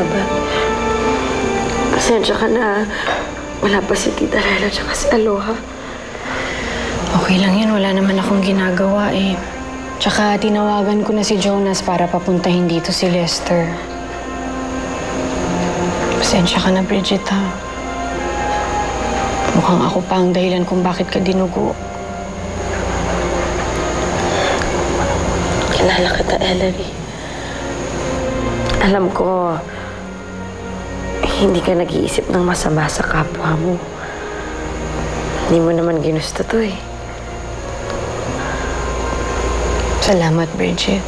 Elizabeth. Pasensya ka na. Wala pa si Tita Lela tsaka si Aloha. Okay lang yan. Wala naman akong ginagawa eh. Tsaka tinawagan ko na si Jonas para papuntahin dito si Lester. Pasensya ka na, Bridget, ha? Mukhang ako pa ang dahilan kung bakit ka dinugo. Kilala kita, Ellery. Alam ko, hindi ka nag-iisip ng masama sa kapwa mo. Hindi mo naman ginusto to eh. Salamat, Bridget.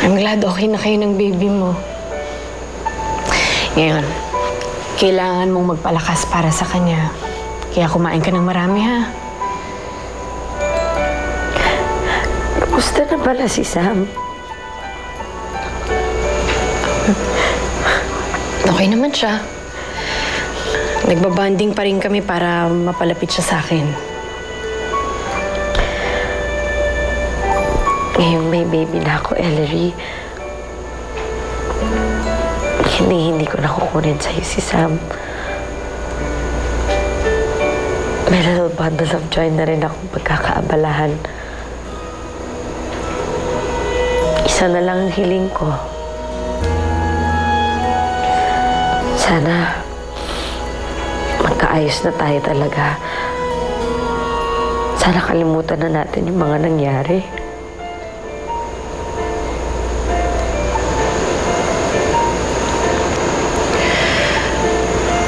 I'm glad okay na kayo ng baby mo. Ngayon, kailangan mong magpalakas para sa kanya. Kaya kumain ka ng marami, ha? Kamusta na pala si Sam? Okay naman siya. Nagbabanding pa rin kami para mapalapit siya sa akin. Ngayong may baby na ako, Ellery, hindi ko nakukunin sa'yo si Sam. May little bundle of joy na rin akong pagkakaabalahan. Isa na lang ang hiling ko. Sana magkaayos na tayo talaga. Sana kalimutan na natin yung mga nangyari.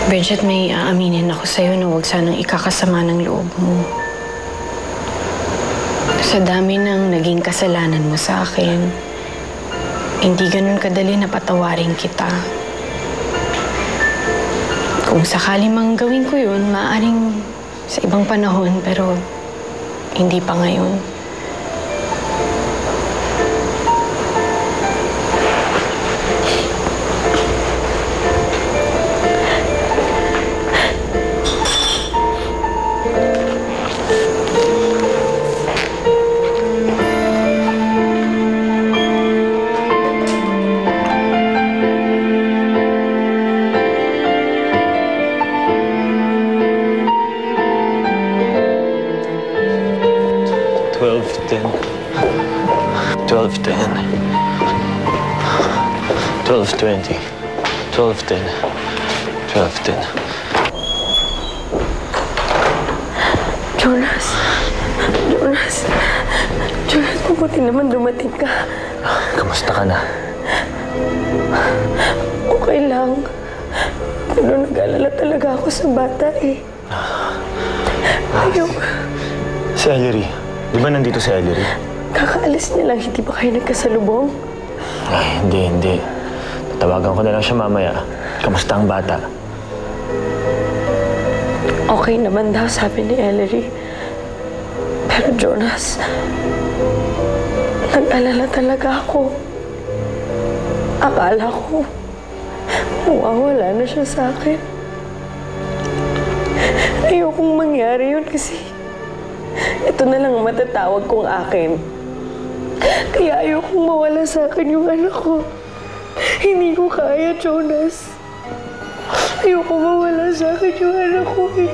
Bridget, may aaminin ako sa'yo na huwag sanang ikakasama ng loob mo. Sa dami ng naging kasalanan mo sa akin, hindi ganun kadali na patawarin kita. Kung sakali mang gawin ko yun, maaaring sa ibang panahon, pero hindi pa ngayon. Jonas, mabuti naman dumating ka. Kamusta ka na? Okay lang. Pero nag-alala talaga ako sa bata eh. Ayaw. Si Ellery. Di ba nandito si Ellery? Kakaalis niya lang. Hindi ba kayo nagkasalubong? Ay, hindi. Tatawagan ko na lang siya mamaya. Kamusta ang bata? Okay naman daw, sabi ni Ellery. Pero Jonas, nag-alala talaga ako. Akala ko, mawawala na siya sa akin. Ayokong mangyari yun kasi ito na lang ang matatawag kong akin. Kaya ayokong mawala sa akin yung anak ko. Hindi ko kaya, Jonas. Ayoko mawala sa akin yung anak ko eh.